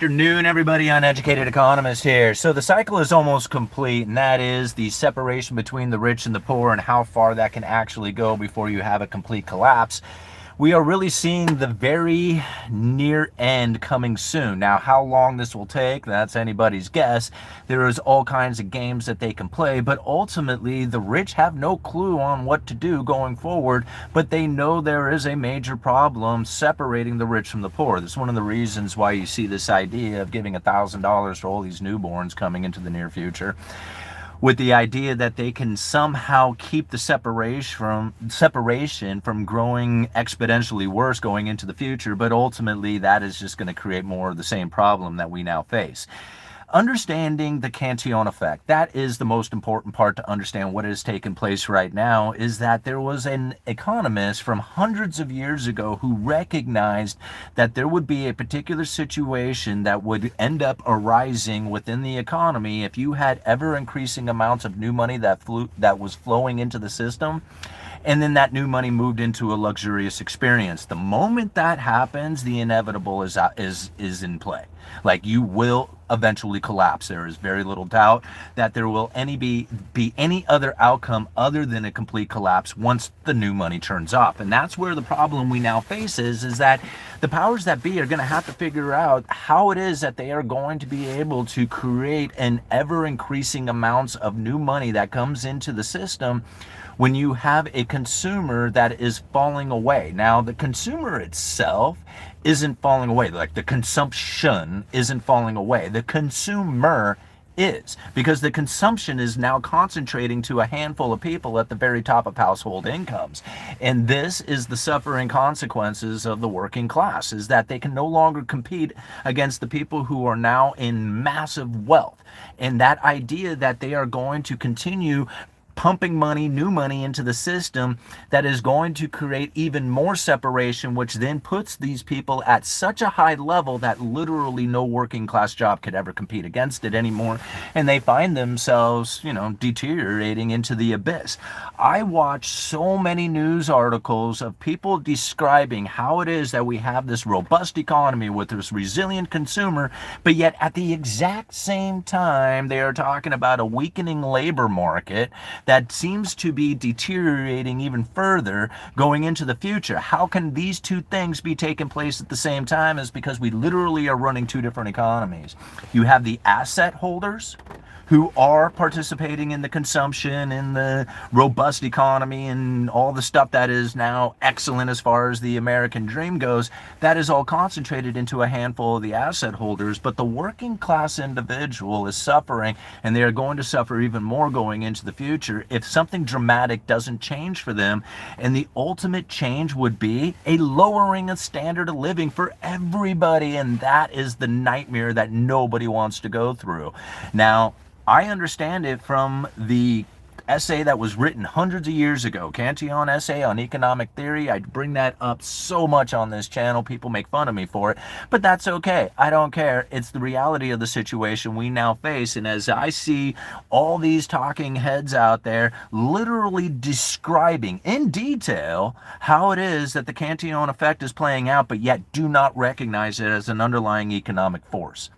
Afternoon, everybody. Uneducated Economist here. So the cycle is almost complete, and that is the separation between the rich and the poor and how far that can actually go before you have a complete collapse. We are really seeing the very near end coming soon. Now, how long this will take, that's anybody's guess. There is all kinds of games that they can play, but ultimately the rich have no clue on what to do going forward, but they know there is a major problem separating the rich from the poor. That's one of the reasons why you see this idea of giving $1,000 for all these newborns coming into the near future, with the idea that they can somehow keep the separation from growing exponentially worse going into the future, but ultimately that is just going to create more of the same problem that we now face. Understanding the Cantillon effect, that is the most important part to understand what has taken place right now, is that there was an economist from hundreds of years ago who recognized that there would be a particular situation that would end up arising within the economy if you had ever increasing amounts of new money that was flowing into the system, and then that new money moved into a luxurious experience. The moment that happens, the inevitable is in play. Like, you will eventually collapse. There is very little doubt that there will be any other outcome other than a complete collapse once the new money turns up. And that's where the problem we now face is that the powers that be are going to have to figure out how it is that they are going to be able to create an ever increasing amounts of new money that comes into the system when you have a consumer that is falling away. Now, the consumer itself isn't falling away. Like, the consumption isn't falling away. The consumer is, because the consumption is now concentrating to a handful of people at the very top of household incomes. And this is the suffering consequences of the working class, is that they can no longer compete against the people who are now in massive wealth. And that idea that they are going to continue pumping money, new money into the system, that is going to create even more separation, which then puts these people at such a high level that literally no working class job could ever compete against it anymore. And they find themselves, deteriorating into the abyss. I watch so many news articles of people describing how it is that we have this robust economy with this resilient consumer, but yet at the exact same time, they are talking about a weakening labor market that seems to be deteriorating even further going into the future. How can these two things be taking place at the same time? Is because we literally are running two different economies. You have the asset holders who are participating in the consumption, in the robust economy, and all the stuff that is now excellent as far as the American dream goes. That is all concentrated into a handful of the asset holders, but the working class individual is suffering, and they are going to suffer even more going into the future if something dramatic doesn't change for them. And the ultimate change would be a lowering of standard of living for everybody, and that is the nightmare that nobody wants to go through. Now, I understand it from the essay that was written hundreds of years ago, Cantillon essay on economic theory. I bring that up so much on this channel. People make fun of me for it, but that's okay. I don't care. It's the reality of the situation we now face. And as I see all these talking heads out there literally describing in detail how it is that the Cantillon effect is playing out, but yet do not recognize it as an underlying economic force.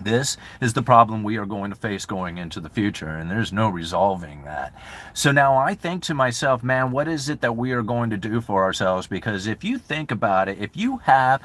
This is the problem we are going to face going into the future, and there's no resolving that. So now I think to myself, man, what is it that we are going to do for ourselves? Because if you think about it, if you have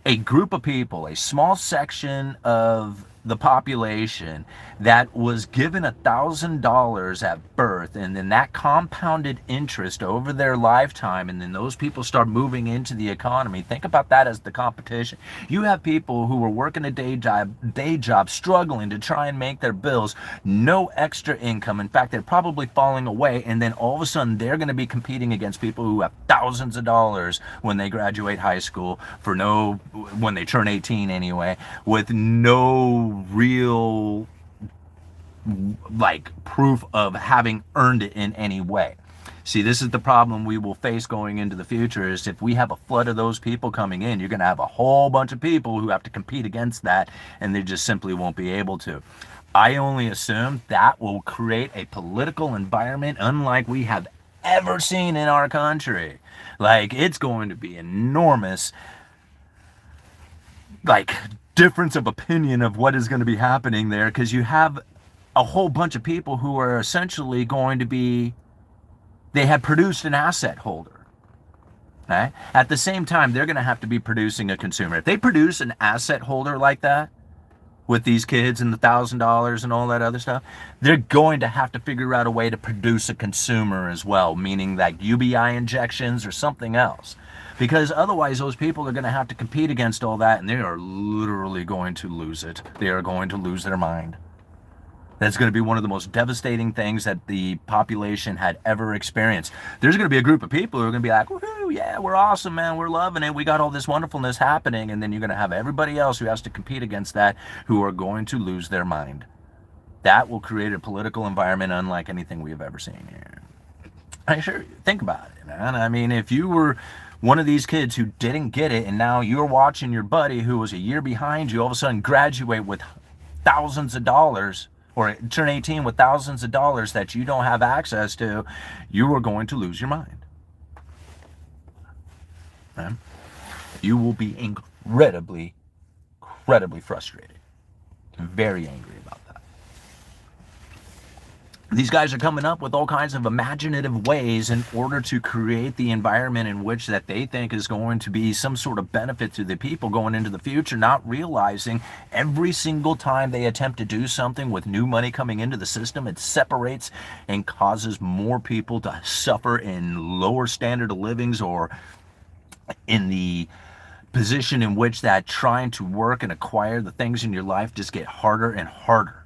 a group of people, a small section of the population that was given $1,000 at birth, and then that compounded interest over their lifetime, and then those people start moving into the economy. Think about that as the competition. You have people who are working a day job, struggling to try and make their bills, no extra income. In fact, they're probably falling away, and then all of a sudden they're going to be competing against people who have thousands of dollars when they graduate high school when they turn 18 anyway, with no real proof of having earned it in any way. See, this is the problem we will face going into the future, is if we have a flood of those people coming in, you're going to have a whole bunch of people who have to compete against that, and they just simply won't be able to. I only assume that will create a political environment unlike we have ever seen in our country. Like, it's going to be enormous. like difference of opinion of what is going to be happening there, because you have a whole bunch of people who are essentially going to be, they had produced an asset holder. Okay? At the same time, they're going to have to be producing a consumer. If they produce an asset holder like that, with these kids and the $1,000 and all that other stuff, they're going to have to figure out a way to produce a consumer as well, meaning like UBI injections or something else. Because otherwise those people are going to have to compete against all that, and they are literally going to lose it. They are going to lose their mind. That's going to be one of the most devastating things that the population had ever experienced. There's going to be a group of people who are going to be like, woohoo, yeah, we're awesome, man, we're loving it, we got all this wonderfulness happening, and then you're going to have everybody else who has to compete against that who are going to lose their mind. That will create a political environment unlike anything we have ever seen here. I sure think about it, man. I mean, if you were one of these kids who didn't get it, and now you're watching your buddy who was a year behind you all of a sudden graduate with thousands of dollars, or turn 18 with thousands of dollars that you don't have access to, you are going to lose your mind. Right? You will be incredibly frustrated. Very angry about that. These guys are coming up with all kinds of imaginative ways in order to create the environment in which that they think is going to be some sort of benefit to the people going into the future, not realizing every single time they attempt to do something with new money coming into the system, it separates and causes more people to suffer in lower standard of livings, or in the position in which that trying to work and acquire the things in your life just get harder and harder.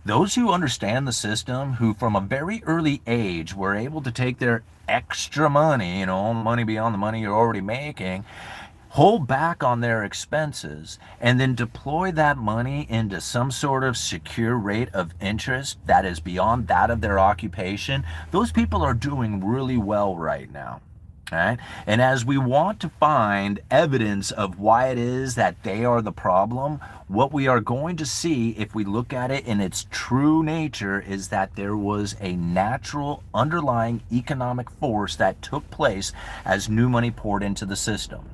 Those who understand the system, who from a very early age were able to take their extra money, money beyond the money you're already making, hold back on their expenses, and then deploy that money into some sort of secure rate of interest that is beyond that of their occupation, those people are doing really well right now. Right? And as we want to find evidence of why it is that they are the problem, what we are going to see, if we look at it in its true nature, is that there was a natural underlying economic force that took place as new money poured into the system.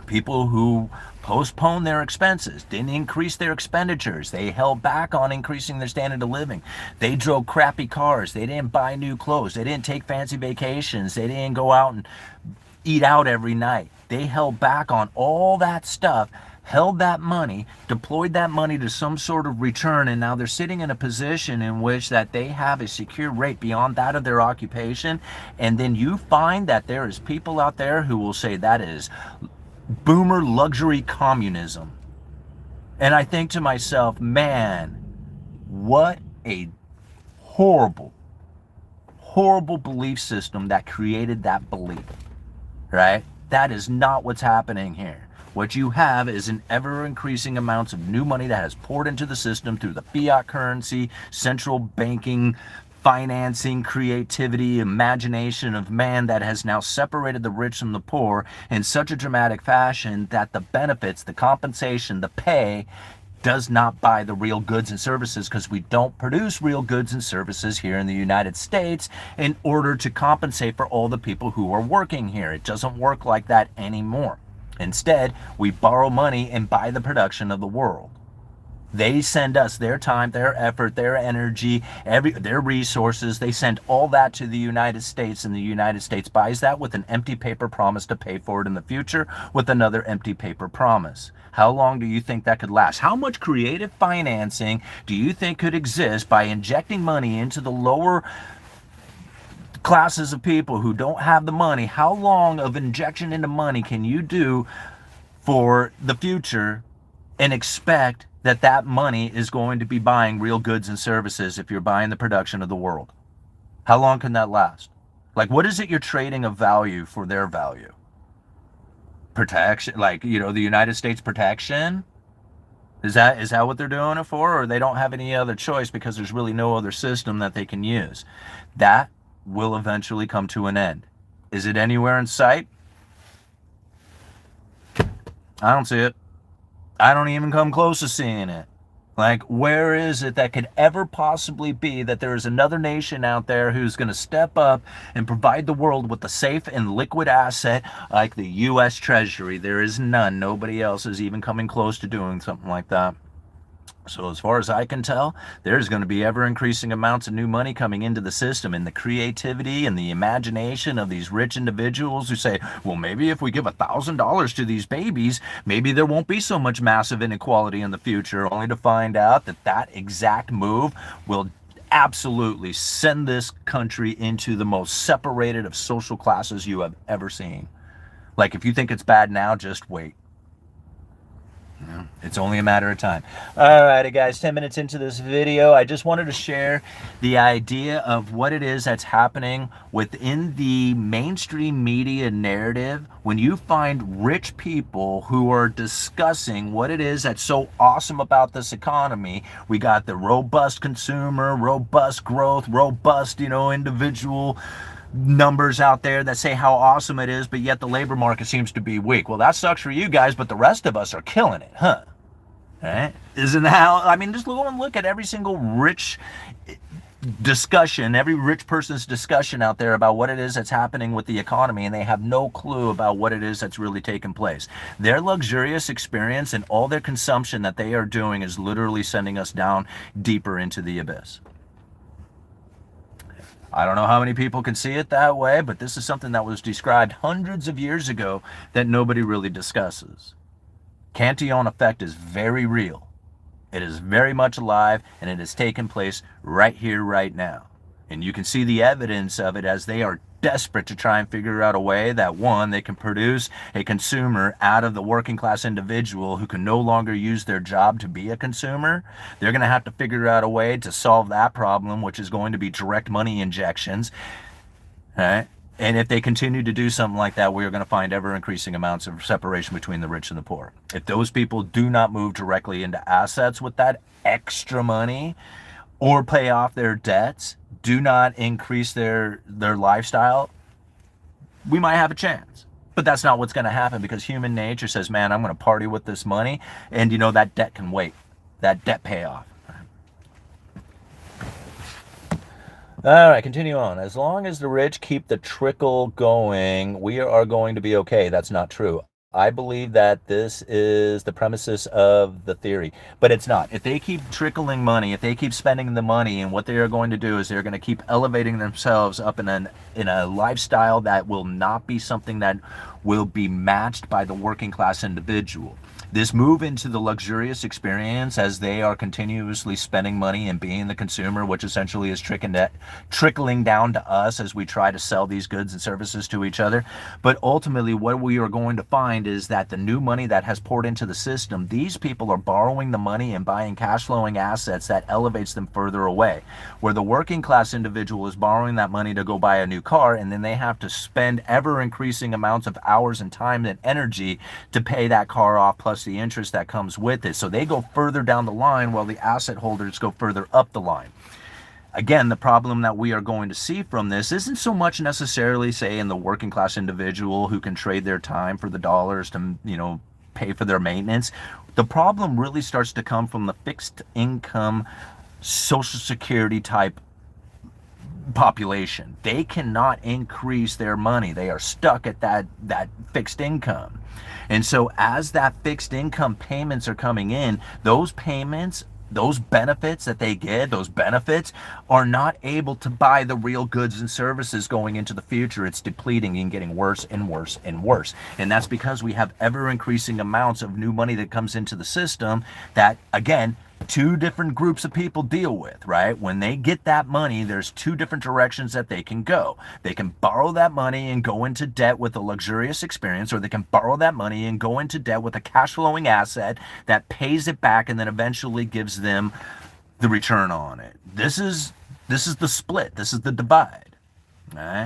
People who postponed their expenses, didn't increase their expenditures, they held back on increasing their standard of living, they drove crappy cars, they didn't buy new clothes, they didn't take fancy vacations, they didn't go out and eat out every night. They held back on all that stuff, held that money, deployed that money to some sort of return, and now they're sitting in a position in which that they have a secure rate beyond that of their occupation. And then you find that there is people out there who will say that is boomer luxury communism. And I think to myself, man, what a horrible belief system that created that belief, right? That is not what's happening here. What you have is an ever-increasing amounts of new money that has poured into the system through the fiat currency, central banking, financing, creativity, imagination of man that has now separated the rich from the poor in such a dramatic fashion that the benefits, the compensation, the pay does not buy the real goods and services, because we don't produce real goods and services here in the United States in order to compensate for all the people who are working here. It doesn't work like that anymore. Instead, we borrow money and buy the production of the world. They send us their time, their effort, their energy, their resources. They send all that to the United States, and the United States buys that with an empty paper promise to pay for it in the future with another empty paper promise. How long do you think that could last? How much creative financing do you think could exist by injecting money into the lower classes of people who don't have the money? How long of injection into money can you do for the future and expect that that money is going to be buying real goods and services if you're buying the production of the world? How long can that last? Like, what is it you're trading of value for their value? Protection, like, the United States protection? Is that what they're doing it for? Or they don't have any other choice because there's really no other system that they can use? That will eventually come to an end. Is it anywhere in sight? I don't see it. I don't even come close to seeing it. Like, where is it that could ever possibly be that there is another nation out there who's going to step up and provide the world with a safe and liquid asset like the U.S. Treasury? There is none. Nobody else is even coming close to doing something like that. So as far as I can tell, there's going to be ever increasing amounts of new money coming into the system, and the creativity and the imagination of these rich individuals who say, well, maybe if we give $1,000 to these babies, maybe there won't be so much massive inequality in the future, only to find out that that exact move will absolutely send this country into the most separated of social classes you have ever seen. Like, if you think it's bad now, just wait. It's only a matter of time. Alrighty guys, 10 minutes into this video, I just wanted to share the idea of what it is that's happening within the mainstream media narrative when you find rich people who are discussing what it is that's so awesome about this economy. We got the robust consumer, robust growth, robust, individual numbers out there that say how awesome it is, but yet the labor market seems to be weak. Well, that sucks for you guys, but the rest of us are killing it, huh? Right? Isn't that how? I mean, just go and look at every single rich discussion, every rich person's discussion out there about what it is that's happening with the economy, and they have no clue about what it is that's really taking place. Their luxurious experience and all their consumption that they are doing is literally sending us down deeper into the abyss. I don't know how many people can see it that way, but this is something that was described hundreds of years ago that nobody really discusses. Cantillon effect is very real. It is very much alive, and it is taking place right here, right now. And you can see the evidence of it as they are desperate to try and figure out a way that, one, they can produce a consumer out of the working class individual who can no longer use their job to be a consumer. They're going to have to figure out a way to solve that problem, which is going to be direct money injections. Right? And if they continue to do something like that, we are going to find ever increasing amounts of separation between the rich and the poor. If those people do not move directly into assets with that extra money or pay off their debts, do not increase their lifestyle, we might have a chance. But that's not what's going to happen, because human nature says, man, I'm going to party with this money, and that debt can wait. That debt payoff. All right, continue on. As long as the rich keep the trickle going, we are going to be okay. That's not true. I believe that this is the premises of the theory, but it's not. If they keep trickling money, if they keep spending the money, and what they are going to do is they're going to keep elevating themselves up in a lifestyle that will not be something that will be matched by the working class individual. This move into the luxurious experience, as they are continuously spending money and being the consumer, which essentially is trickling down to us as we try to sell these goods and services to each other. But ultimately, what we are going to find is that the new money that has poured into the system, these people are borrowing the money and buying cash flowing assets that elevates them further away. Where the working class individual is borrowing that money to go buy a new car, and then they have to spend ever increasing amounts of hours and time and energy to pay that car off, plus the interest that comes with it. So they go further down the line while the asset holders go further up the line. Again, the problem that we are going to see from this isn't so much necessarily, say, in the working class individual who can trade their time for the dollars to, pay for their maintenance. The problem really starts to come from the fixed income, Social Security type population. They cannot increase their money. They are stuck at that fixed income. And so as that fixed income payments are coming in, those payments, those benefits that they get, those benefits are not able to buy the real goods and services going into the future. It's depleting and getting worse and worse and worse. And that's because we have ever increasing amounts of new money that comes into the system that, again, two different groups of people deal with, right? When they get that money, there's two different directions that they can go. They can borrow that money and go into debt with a luxurious experience, or they can borrow that money and go into debt with a cash flowing asset that pays it back and then eventually gives them the return on it. This is the split. This is the divide.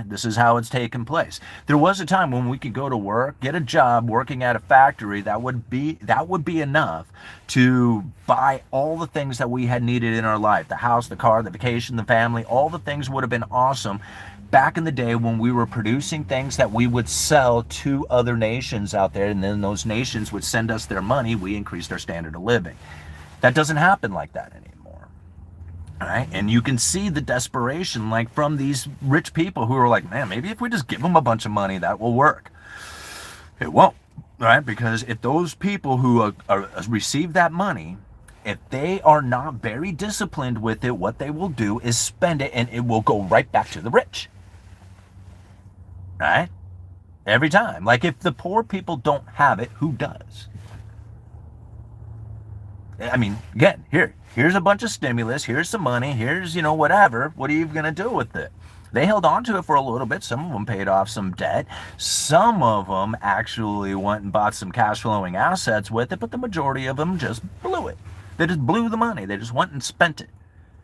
This is how it's taken place. There was a time when we could go to work, get a job working at a factory that would be enough to buy all the things that we had needed in our life. The house, the car, the vacation, the family, all the things would have been awesome back in the day when we were producing things that we would sell to other nations out there, and then those nations would send us their money. We increased our standard of living. That doesn't happen like that anymore. All right? And you can see the desperation like from these rich people who are like, man, maybe if we just give them a bunch of money, that will work. It won't, right? Because if those people who receive that money, if they are not very disciplined with it, what they will do is spend it and it will go right back to the rich. Right? Every time. Like if the poor people don't have it, who does? I mean, again, here's a bunch of stimulus, here's some money, here's, whatever. What are you going to do with it? They held on to it for a little bit. Some of them paid off some debt. Some of them actually went and bought some cash flowing assets with it, but the majority of them just blew it. They just blew the money. They just went and spent it.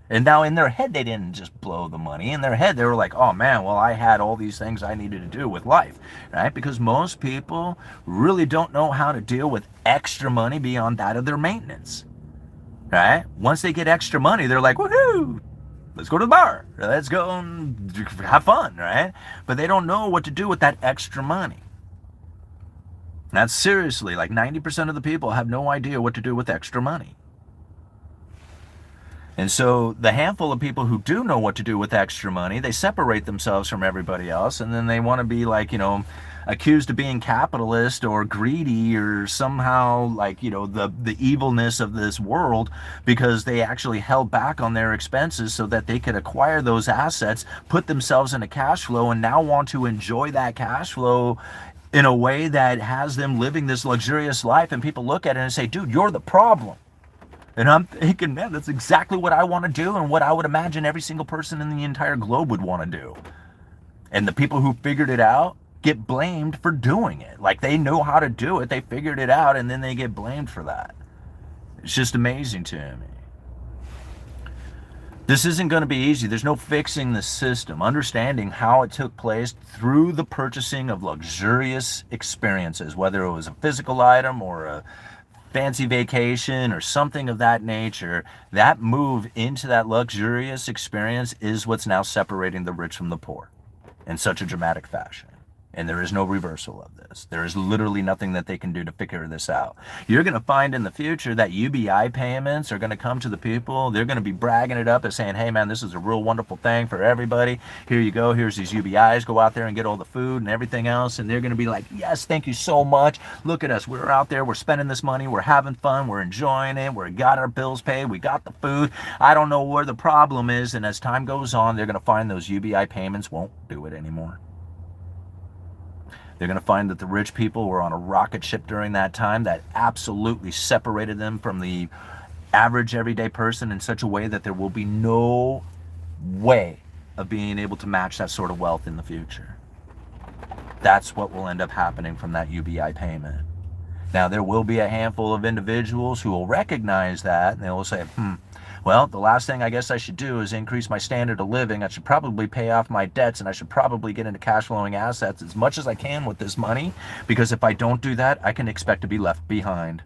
And now in their head, they didn't just blow the money. In their head, they were like, oh man, well, I had all these things I needed to do with life, right? Because most people really don't know how to deal with extra money beyond that of their maintenance, right? Once they get extra money, they're like, woohoo, let's go to the bar. Let's go and have fun, right? But they don't know what to do with that extra money. That's seriously, like 90% of the people have no idea what to do with extra money. And so the handful of people who do know what to do with extra money, they separate themselves from everybody else, and then they want to be like, accused of being capitalist or greedy or somehow like, the evilness of this world because they actually held back on their expenses so that they could acquire those assets, put themselves into cash flow, and now want to enjoy that cash flow in a way that has them living this luxurious life. And people look at it and say, dude, you're the problem. And I'm thinking, man, that's exactly what I want to do and what I would imagine every single person in the entire globe would want to do. And the people who figured it out get blamed for doing it. Like they know how to do it, they figured it out, and then they get blamed for that. It's just amazing to me. This isn't going to be easy. There's no fixing the system. Understanding how it took place through the purchasing of luxurious experiences, whether it was a physical item or a fancy vacation or something of that nature, that move into that luxurious experience is what's now separating the rich from the poor in such a dramatic fashion. And there is no reversal of this. There is literally nothing that they can do to figure this out. You're going to find in the future that UBI payments are going to come to the people. They're going to be bragging it up and saying, hey man, this is a real wonderful thing for everybody. Here you go. Here's these UBIs. Go out there and get all the food and everything else. And they're going to be like, yes, thank you so much. Look at us. We're out there. We're spending this money. We're having fun. We're enjoying it. We got our bills paid. We got the food. I don't know where the problem is. And as time goes on, they're going to find those UBI payments won't do it anymore. They're going to find that the rich people were on a rocket ship during that time that absolutely separated them from the average everyday person in such a way that there will be no way of being able to match that sort of wealth in the future. That's what will end up happening from that UBI payment. Now, there will be a handful of individuals who will recognize that, and they will say, well, the last thing I guess I should do is increase my standard of living. I should probably pay off my debts, and I should probably get into cash flowing assets as much as I can with this money, because if I don't do that, I can expect to be left behind.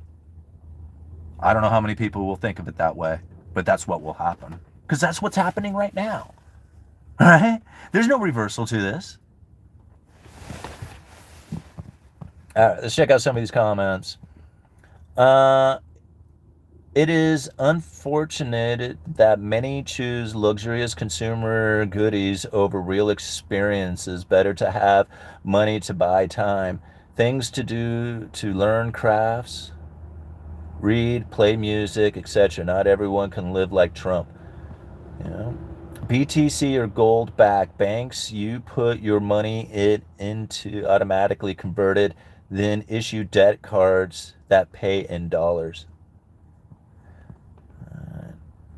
I don't know how many people will think of it that way, but that's what will happen, because that's what's happening right now. All right? There's no reversal to this. All right, let's check out some of these comments. It is unfortunate that many choose luxurious consumer goodies over real experiences. Better to have money to buy time, things to do, to learn crafts, read, play music, etc. Not everyone can live like Trump. BTC or gold back banks, you put your money into automatically converted, then issue debt cards that pay in dollars.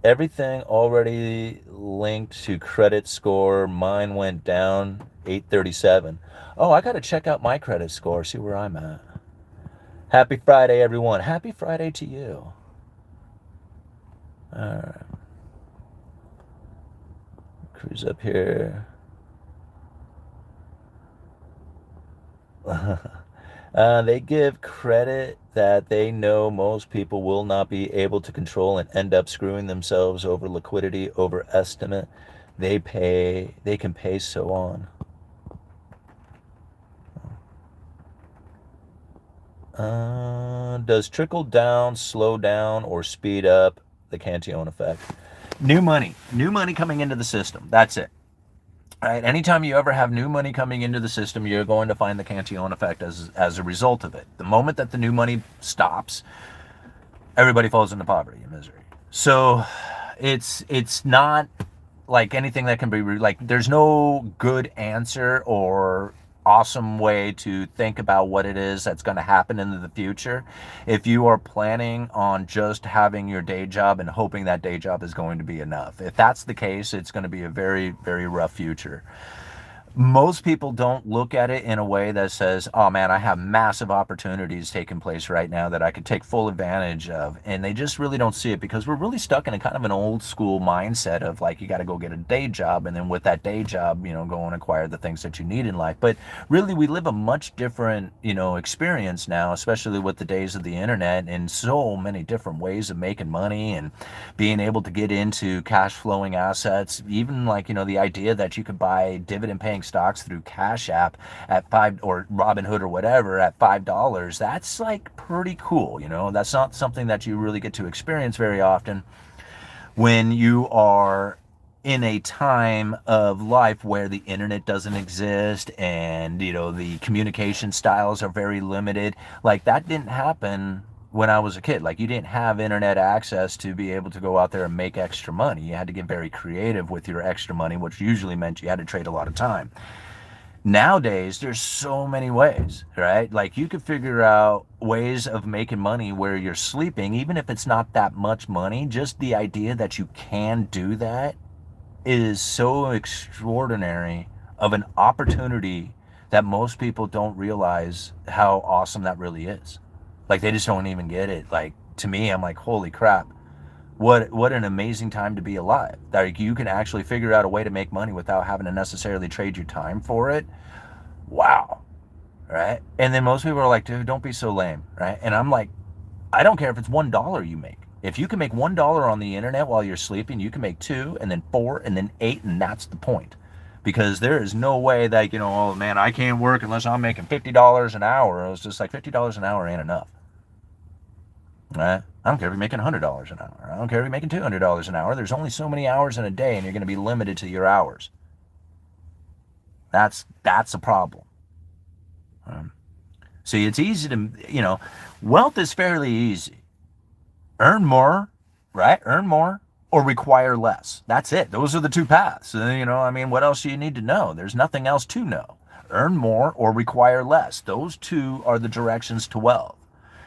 Everything already linked to credit score. Mine went down 837. Oh, I got to check out my credit score, see where I'm at. Happy Friday, everyone. Happy Friday to you. All right. Cruise up here. They give credit that they know most people will not be able to control and end up screwing themselves over liquidity, overestimate. They can pay so on. Does trickle down slow down or speed up the Cantillon effect? New money coming into the system. That's it. Right? Anytime you ever have new money coming into the system, you're going to find the Cantillon effect as a result of it. The moment that the new money stops, everybody falls into poverty and misery. So it's not like anything that can be like there's no good answer or awesome way to think about what it is that's going to happen in the future if you are planning on just having your day job and hoping that day job is going to be enough. If that's the case, it's going to be a very, very rough future. Most people don't look at it in a way that says, oh man, I have massive opportunities taking place right now that I could take full advantage of. And they just really don't see it because we're really stuck in a kind of an old school mindset of like, you got to go get a day job. And then with that day job, go and acquire the things that you need in life. But really, we live a much different, experience now, especially with the days of the internet and so many different ways of making money and being able to get into cash flowing assets. Even like, the idea that you could buy dividend paying stocks through Cash App at $5 or Robinhood or whatever at $5. That's like pretty cool. That's not something that you really get to experience very often when you are in a time of life where the internet doesn't exist and the communication styles are very limited. Like that didn't happen when I was a kid. Like you didn't have internet access to be able to go out there and make extra money. You had to get very creative with your extra money, which usually meant you had to trade a lot of time. Nowadays, there's so many ways, right? Like you could figure out ways of making money where you're sleeping, even if it's not that much money. Just the idea that you can do that is so extraordinary of an opportunity that most people don't realize how awesome that really is. Like they just don't even get it. Like to me, I'm like, holy crap. What an amazing time to be alive. Like you can actually figure out a way to make money without having to necessarily trade your time for it. Wow. Right? And then most people are like, dude, don't be so lame, right? And I'm like, I don't care if it's $1 you make. If you can make $1 on the internet while you're sleeping, you can make 2 and then 4 and then 8, and that's the point. Because there is no way that, oh man, I can't work unless I'm making $50 an hour. It was just like $50 an hour ain't enough. Right? I don't care if you're making $100 an hour. I don't care if you're making $200 an hour. There's only so many hours in a day, and you're going to be limited to your hours. That's a problem. See, it's easy to, wealth is fairly easy. Earn more, right? Earn more or require less. That's it. Those are the two paths. What else do you need to know? There's nothing else to know. Earn more or require less. Those two are the directions to wealth.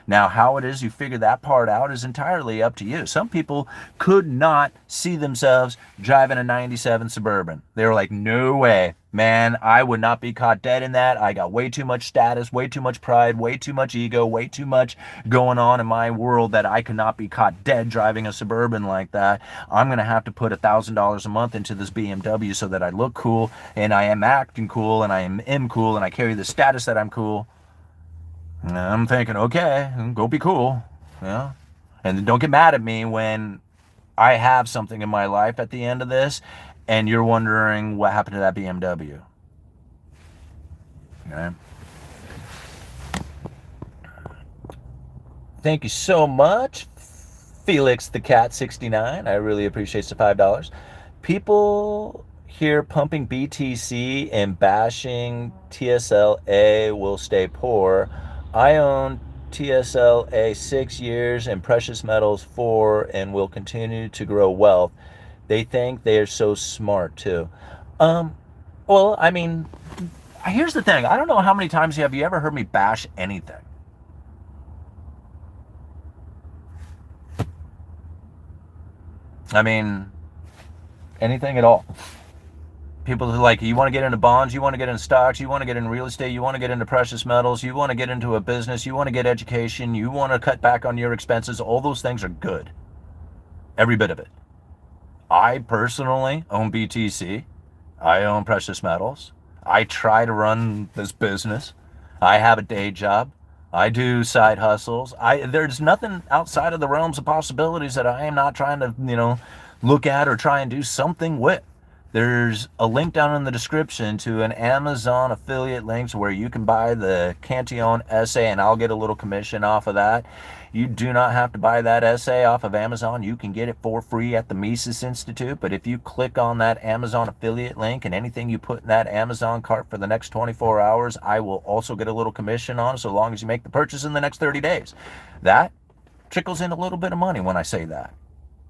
Now, how it is you figure that part out is entirely up to you. Some people could not see themselves driving a 97 Suburban. They were like, no way, man, I would not be caught dead in that. I got way too much status, way too much pride, way too much ego, way too much going on in my world that I could not be caught dead driving a Suburban like that. I'm going to have to put $1,000 a month into this BMW so that I look cool and I am acting cool and I am cool and I carry the status that I'm cool. And I'm thinking, okay, go be cool, and don't get mad at me when I have something in my life at the end of this, and you're wondering what happened to that BMW. Okay. Thank you so much, Felix the Cat 69. I really appreciate the $5. People here pumping BTC and bashing TSLA will stay poor. I own TSLA 6 years and precious metals 4 and will continue to grow wealth. They think they are so smart too. Well, here's the thing. I don't know how many times have you ever heard me bash anything. Anything at all. People are like, you want to get into bonds, you want to get into stocks, you want to get into real estate, you want to get into precious metals, you want to get into a business, you want to get education, you want to cut back on your expenses. All those things are good. Every bit of it. I personally own BTC. I own precious metals. I try to run this business. I have a day job. I do side hustles. There's nothing outside of the realms of possibilities that I am not trying to, look at or try and do something with. There's a link down in the description to an Amazon affiliate link where you can buy the Cantillon essay and I'll get a little commission off of that. You do not have to buy that essay off of Amazon. You can get it for free at the Mises Institute. But if you click on that Amazon affiliate link and anything you put in that Amazon cart for the next 24 hours, I will also get a little commission on, so long as you make the purchase in the next 30 days. That trickles in a little bit of money when I say that.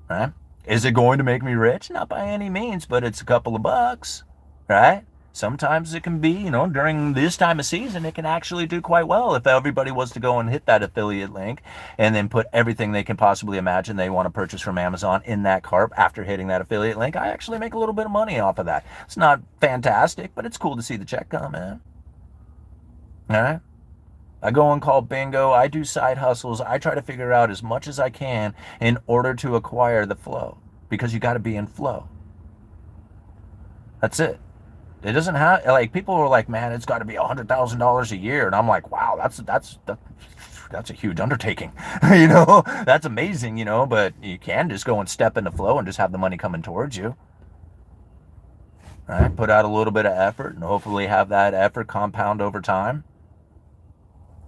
Right? Is it going to make me rich? Not by any means, but it's a couple of bucks, right? Sometimes it can be, during this time of season, it can actually do quite well if everybody was to go and hit that affiliate link and then put everything they can possibly imagine they want to purchase from Amazon in that cart after hitting that affiliate link. I actually make a little bit of money off of that. It's not fantastic, but it's cool to see the check come in. All right? I go and call bingo. I do side hustles. I try to figure out as much as I can in order to acquire the flow, because you got to be in flow. That's it. It doesn't have, like, people are like, man, it's got to be $100,000 a year. And I'm like, wow, that's a huge undertaking. That's amazing, but you can just go and step into flow and just have the money coming towards you. All right? Put out a little bit of effort and hopefully have that effort compound over time.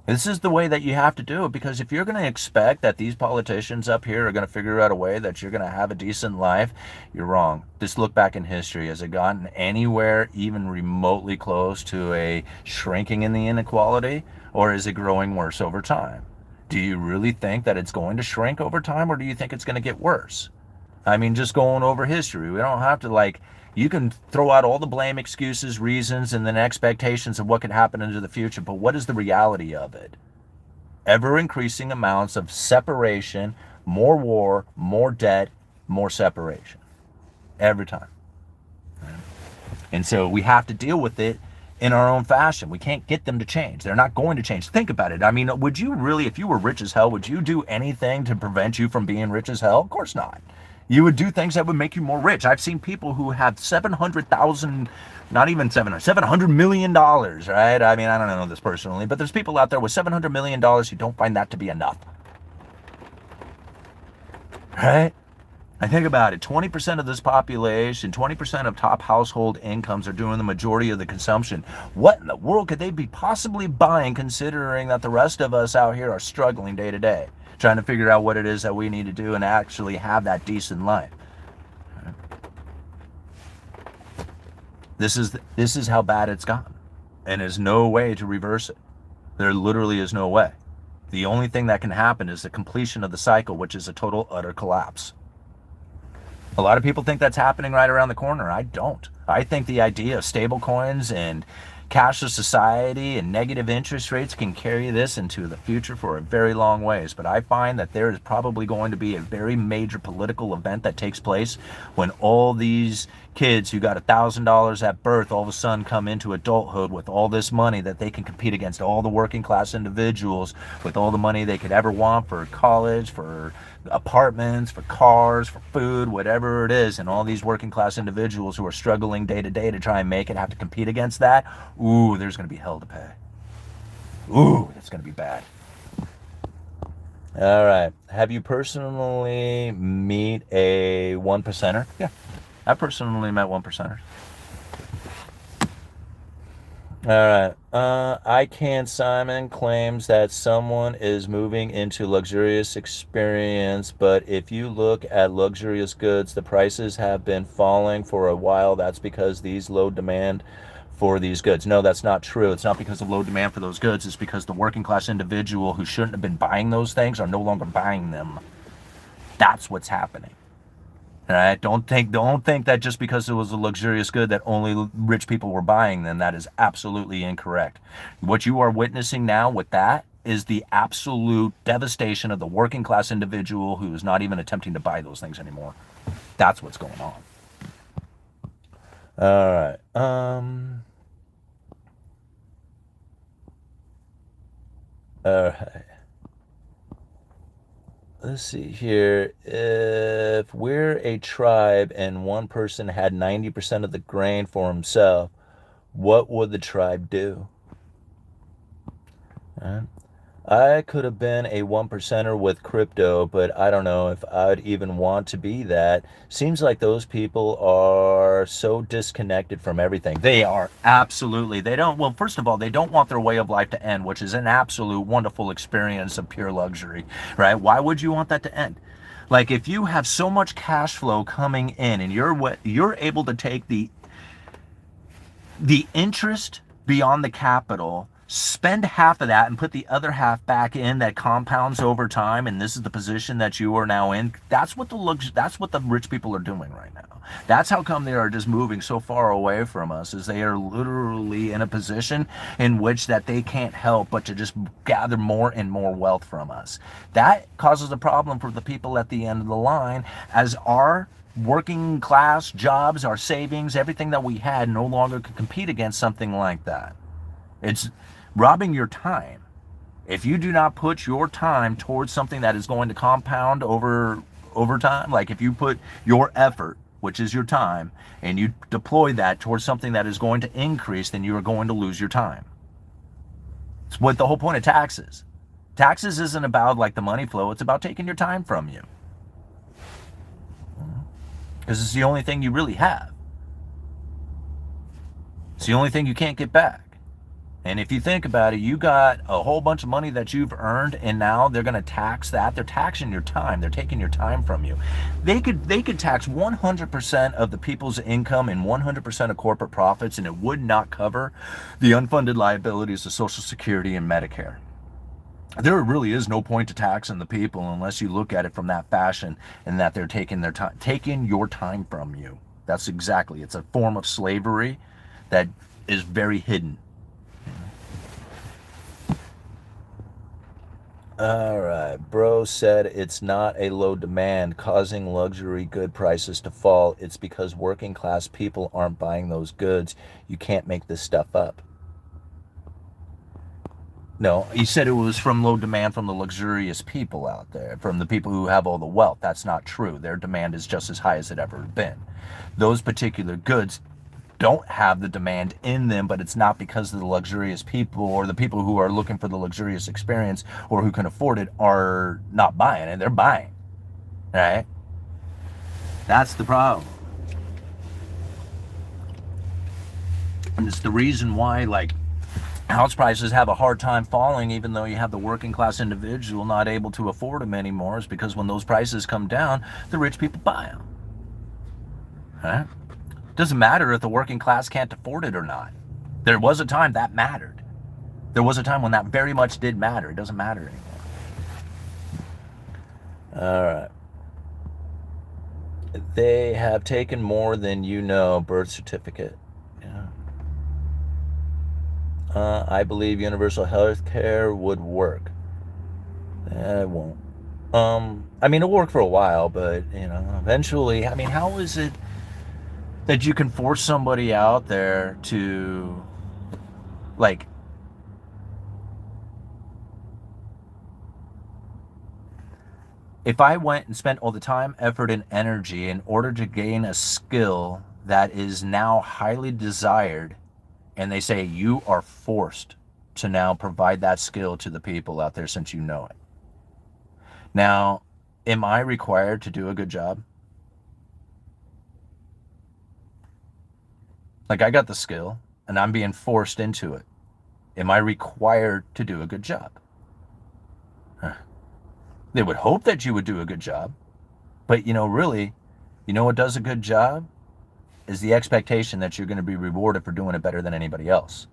This is the way that you have to do it, because if you're going to expect that these politicians up here are going to figure out a way that you're going to have a decent life, you're wrong. Just look back in history. Has it gotten anywhere even remotely close to a shrinking in the inequality, or is it growing worse over time? Do you really think that it's going to shrink over time, or do you think it's going to get worse? I mean, just going over history. We don't have to, you can throw out all the blame, excuses, reasons, and then expectations of what could happen into the future, but what is the reality of it? Ever increasing amounts of separation, more war, more debt, more separation. Every time. And so we have to deal with it in our own fashion. We can't get them to change. They're not going to change. Think about it. I mean, would you really, if you were rich as hell, would you do anything to prevent you from being rich as hell? Of course not. You would do things that would make you more rich. I've seen people who have $700,000, not even $700 million, right? I mean, I don't know this personally, but there's people out there with $700 million who don't find that to be enough. Right? I think about it. 20% of this population, 20% of top household incomes are doing the majority of the consumption. What in the world could they be possibly buying, considering that the rest of us out here are struggling day to day, trying to figure out what it is that we need to do and actually have that decent life? This is how bad it's gotten, and there's no way to reverse it. There literally is no way. The only thing that can happen is the completion of the cycle, which is a total, utter collapse. A lot of people think that's happening right around the corner. I don't. I think the idea of stable coins and cashless society and negative interest rates can carry this into the future for a very long ways. But I find that there is probably going to be a very major political event that takes place when all these kids who got $1,000 at birth all of a sudden come into adulthood with all this money that they can compete against all the working class individuals with all the money they could ever want for college, for apartments, for cars, for food, whatever it is. And all these working class individuals who are struggling day to day to try and make it have to compete against that. Ooh, there's going to be hell to pay. Ooh, that's going to be bad. All right. Have you personally meet a one percenter? Yeah. I personally met one percenters. All right. I Can Simon claims that someone is moving into luxurious experience, but if you look at luxurious goods, the prices have been falling for a while. That's because these low demand for these goods. No, that's not true. It's not because of low demand for those goods. It's because the working class individual who shouldn't have been buying those things are no longer buying them. That's what's happening. All right, don't think that just because it was a luxurious good that only rich people were buying them. That is absolutely incorrect. What you are witnessing now with that is the absolute devastation of the working class individual who is not even attempting to buy those things anymore. That's what's going on. All right. All right. Let's see here. If we're a tribe and one person had 90% of the grain for himself, what would the tribe do? Right? I could have been a one percenter with crypto, but I don't know if I'd even want to be that. Seems like those people are so disconnected from everything. They are, absolutely. They don't, well, first of all, they don't want their way of life to end, which is an absolute wonderful experience of pure luxury, right? Why would you want that to end? Like if you have so much cash flow coming in and you're able to take the interest beyond the capital, spend half of that and put the other half back in that compounds over time, and this is the position that you are now in. That's what the rich people are doing right now. That's how come they are just moving so far away from us, is they are literally in a position in which that they can't help but to just gather more and more wealth from us. That causes a problem for the people at the end of the line, as our working class jobs, our savings, everything that we had no longer could compete against something like that. It's robbing your time. If you do not put your time towards something that is going to compound over time, like if you put your effort, which is your time, and you deploy that towards something that is going to increase, then you are going to lose your time. It's what the whole point of taxes. Taxes isn't about like the money flow, it's about taking your time from you. Because it's the only thing you really have. It's the only thing you can't get back. And if you think about it, you got a whole bunch of money that you've earned, and now they're going to tax that. They're taxing your time. They're taking your time from you. They could tax 100% of the people's income and 100% of corporate profits, and it would not cover the unfunded liabilities of Social Security and Medicare. There really is no point to taxing the people unless you look at it from that fashion, and that they're taking their time, taking your time from you. That's exactly. It's a form of slavery that is very hidden. All right, bro said it's not a low demand causing luxury good prices to fall. It's because working class people aren't buying those goods. You can't make this stuff up. No, he said it was from low demand from the luxurious people out there, from the people who have all the wealth. That's not true. Their demand is just as high as it ever been. Those particular goods don't have the demand in them, but it's not because of the luxurious people or the people who are looking for the luxurious experience or who can afford it are not buying it. They're buying, right? That's the problem. And it's the reason why, like, house prices have a hard time falling, even though you have the working class individual not able to afford them anymore, is because when those prices come down, the rich people buy them. Right? Doesn't matter if the working class can't afford it or not. There was a time that mattered. There was a time when that very much did matter. It doesn't matter anymore. All right. They have taken more than you know, birth certificate. Yeah. I believe universal health care would work. It won't. I mean, it'll work for a while, but, eventually, I mean, how is it that you can force somebody out there to, like, if I went and spent all the time, effort, and energy in order to gain a skill that is now highly desired, and they say you are forced to now provide that skill to the people out there since you know it. Now, am I required to do a good job? Like, I got the skill and I'm being forced into it. Am I required to do a good job? They would hope that you would do a good job. But, really, what does a good job is the expectation that you're going to be rewarded for doing it better than anybody else.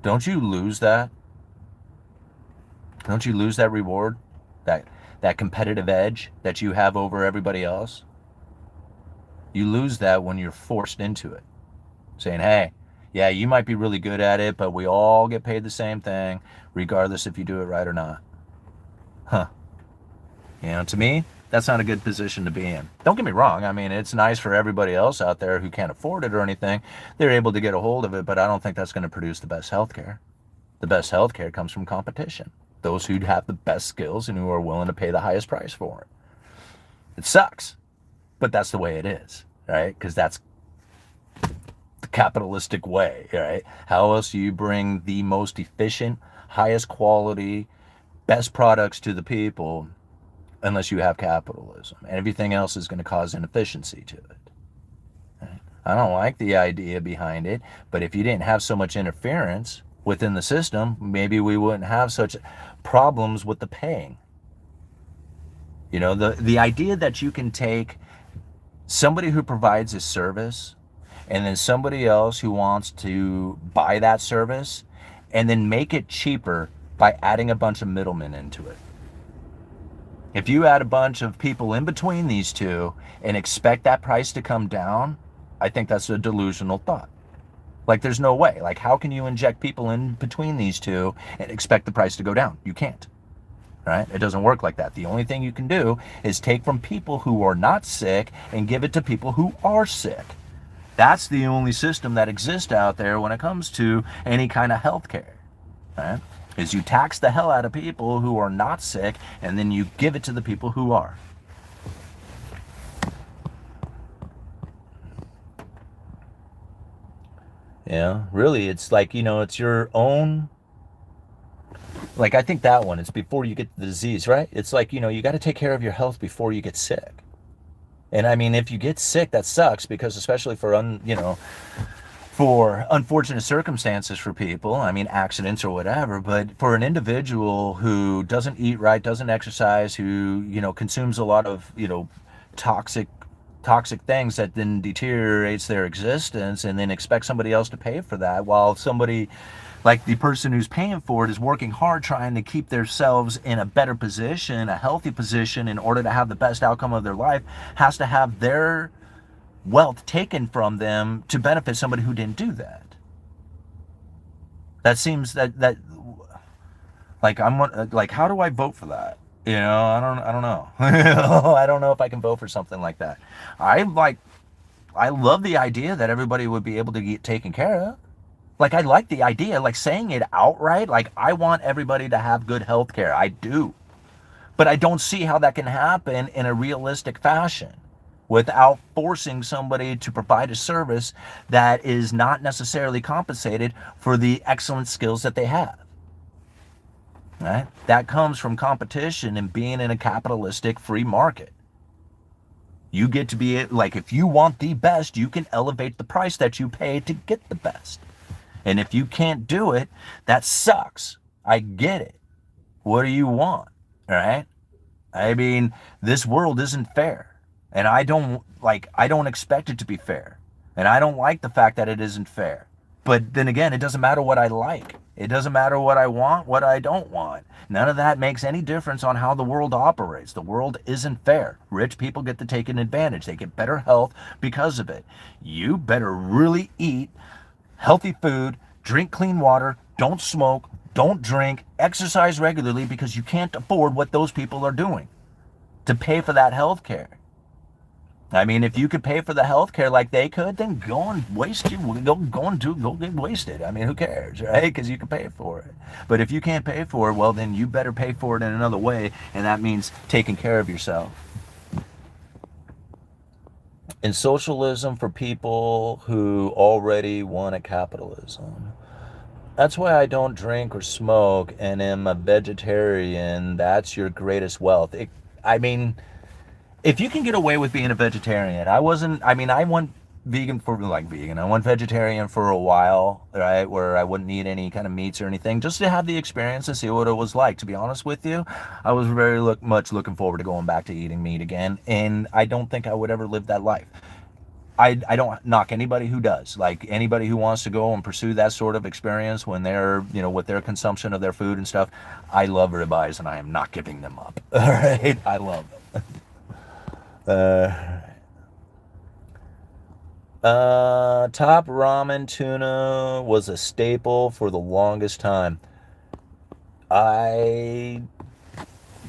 Don't you lose that? Don't you lose that reward? That competitive edge that you have over everybody else? You lose that when you're forced into it. Saying, hey, yeah, you might be really good at it, but we all get paid the same thing, regardless if you do it right or not. Huh. To me, that's not a good position to be in. Don't get me wrong. I mean, it's nice for everybody else out there who can't afford it or anything. They're able to get a hold of it, but I don't think that's going to produce the best healthcare. The best healthcare comes from competition. Those who have the best skills and who are willing to pay the highest price for it. It sucks, but that's the way it is, right? Because that's the capitalistic way, right? How else do you bring the most efficient, highest quality, best products to the people unless you have capitalism. And everything else is going to cause inefficiency to it. I don't like the idea behind it, but if you didn't have so much interference within the system, maybe we wouldn't have such problems with the paying. You know, the idea that you can take somebody who provides a service and then somebody else who wants to buy that service and then make it cheaper by adding a bunch of middlemen into it. If you add a bunch of people in between these two and expect that price to come down, I think that's a delusional thought. Like, there's no way. Like, how can you inject people in between these two and expect the price to go down? You can't. Right? It doesn't work like that. The only thing you can do is take from people who are not sick and give it to people who are sick. That's the only system that exists out there when it comes to any kind of healthcare. Right? Is you tax the hell out of people who are not sick and then you give it to the people who are. Yeah, really, it's like, you know, it's your own. Like, I think that one, it's before you get the disease, right? It's like, you know, you got to take care of your health before you get sick. And I mean, if you get sick, that sucks, because especially for, for unfortunate circumstances for people, I mean, accidents or whatever, but for an individual who doesn't eat right, doesn't exercise, who, you know, consumes a lot of, you know, toxic things that then deteriorates their existence, and then expect somebody else to pay for that, while somebody like the person who's paying for it is working hard trying to keep themselves in a better position, a healthy position, in order to have the best outcome of their life, has to have their wealth taken from them to benefit somebody who didn't do that. That seems that like, how do I vote for that? You know, I don't know. I don't know if I can vote for something like that. I love the idea that everybody would be able to get taken care of. Like, I like the idea, like saying it outright, like, I want everybody to have good health care. I do. But I don't see how that can happen in a realistic fashion without forcing somebody to provide a service that is not necessarily compensated for the excellent skills that they have. Right? That comes from competition and being in a capitalistic free market. You get to be, like, if you want the best, you can elevate the price that you pay to get the best. And if you can't do it, that sucks. I get it. What do you want? Right? I mean, this world isn't fair. And I don't expect it to be fair. And I don't like the fact that it isn't fair. But then again, it doesn't matter what I like. It doesn't matter what I want, what I don't want. None of that makes any difference on how the world operates. The world isn't fair. Rich people get to take an advantage. They get better health because of it. You better really eat healthy food, drink clean water, don't smoke, don't drink, exercise regularly, because you can't afford what those people are doing to pay for that health care. I mean, if you could pay for the health care like they could, then go and waste it. Go get wasted. I mean, who cares, right? Because you can pay for it. But if you can't pay for it, well, then you better pay for it in another way, and that means taking care of yourself. In socialism for people who already want a capitalism. That's why I don't drink or smoke and am a vegetarian. That's your greatest wealth. I mean, if you can get away with being a vegetarian, I went vegan. I went vegetarian for a while, right, where I wouldn't eat any kind of meats or anything, just to have the experience and see what it was like. To be honest with you, I was very much looking forward to going back to eating meat again, and I don't think I would ever live that life. I don't knock anybody who does. Like, anybody who wants to go and pursue that sort of experience when they're, you know, with their consumption of their food and stuff, I love ribeyes, and I am not giving them up. All right, I love them. Top ramen tuna was a staple for the longest time. I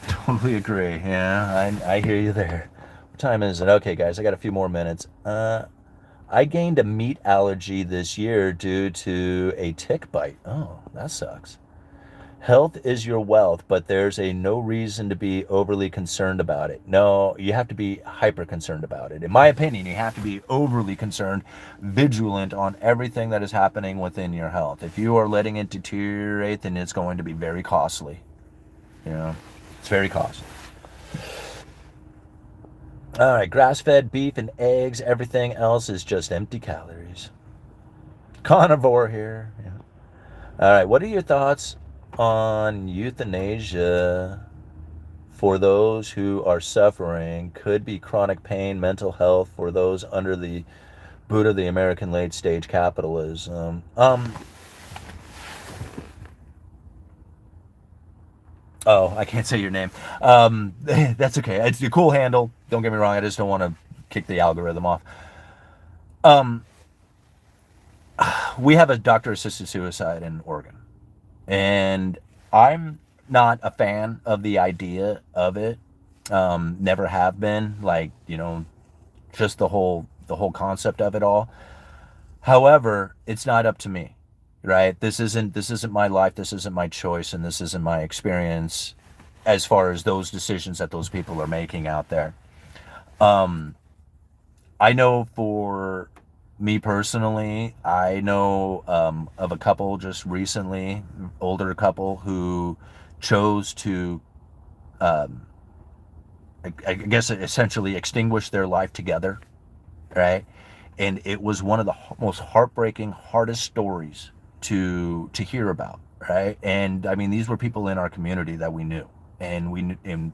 totally agree. Yeah, I hear you there. What time is it? Okay, guys, I got a few more minutes. I gained a meat allergy this year due to a tick bite. Oh, that sucks. Health is your wealth, but there's no reason to be overly concerned about it. No, you have to be hyper concerned about it. In my opinion, you have to be overly concerned, vigilant on everything that is happening within your health. If you are letting it deteriorate, then it's going to be very costly. You know, it's very costly. All right, grass-fed beef and eggs, everything else is just empty calories. Carnivore here. Yeah. All right, what are your thoughts on euthanasia for those who are suffering? Could be chronic pain, mental health for those under the boot of the American late stage capitalism. Oh, I can't say your name. That's okay. It's a cool handle. Don't get me wrong. I just don't want to kick the algorithm off. We have a doctor-assisted suicide in Oregon, and I'm not a fan of the idea of it. Never have been. Like, just the whole concept of it all. However, it's not up to me, right? This isn't my life. This isn't my choice, and this isn't my experience as far as those decisions that those people are making out there. I know for me personally, I know of a couple just recently, older couple who chose to, I guess, essentially extinguish their life together, right? And it was one of the most heartbreaking, hardest stories to hear about, right? And I mean, these were people in our community that we knew, and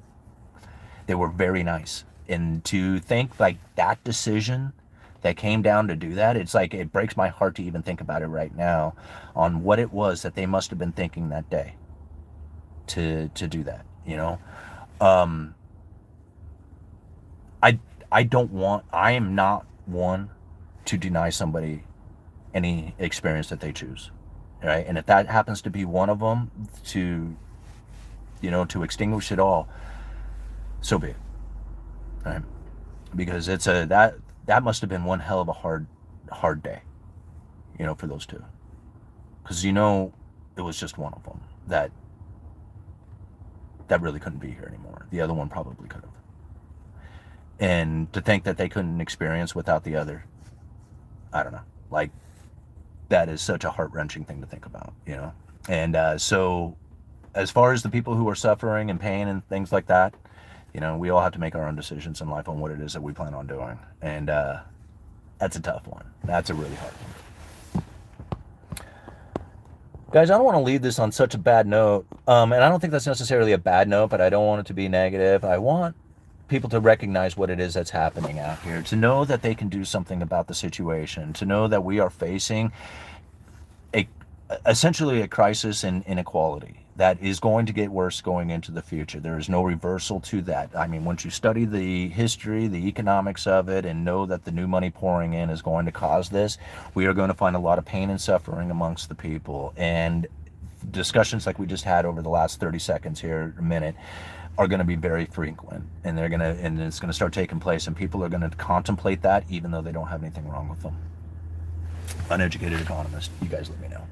they were very nice. And to think like that decision that came down to do that, it's like it breaks my heart to even think about it right now, on what it was that they must have been thinking that day to do that. I am not one to deny somebody any experience that they choose, right? And if that happens to be one of them, to extinguish it all, so be it, right? Because that must have been one hell of a hard day, for those two, because it was just one of them that really couldn't be here anymore. The other one probably could have. And to think that they couldn't experience without the other, I don't know. Like, that is such a heart-wrenching thing to think about, And so, as far as the people who are suffering and pain and things like that, we all have to make our own decisions in life on what it is that we plan on doing. And that's a tough one. That's a really hard one. Guys, I don't want to leave this on such a bad note. And I don't think that's necessarily a bad note, but I don't want it to be negative. I want people to recognize what it is that's happening out here, to know that they can do something about the situation, to know that we are facing essentially a crisis in inequality that is going to get worse going into the future. There is no reversal to that. I mean, once you study the history, the economics of it, and know that the new money pouring in is going to cause this, we are going to find a lot of pain and suffering amongst the people. And discussions like we just had over the last 30 seconds here, a minute, are going to be very frequent, and it's going to start taking place, and people are going to contemplate that even though they don't have anything wrong with them. Uneducated Economist, you guys let me know.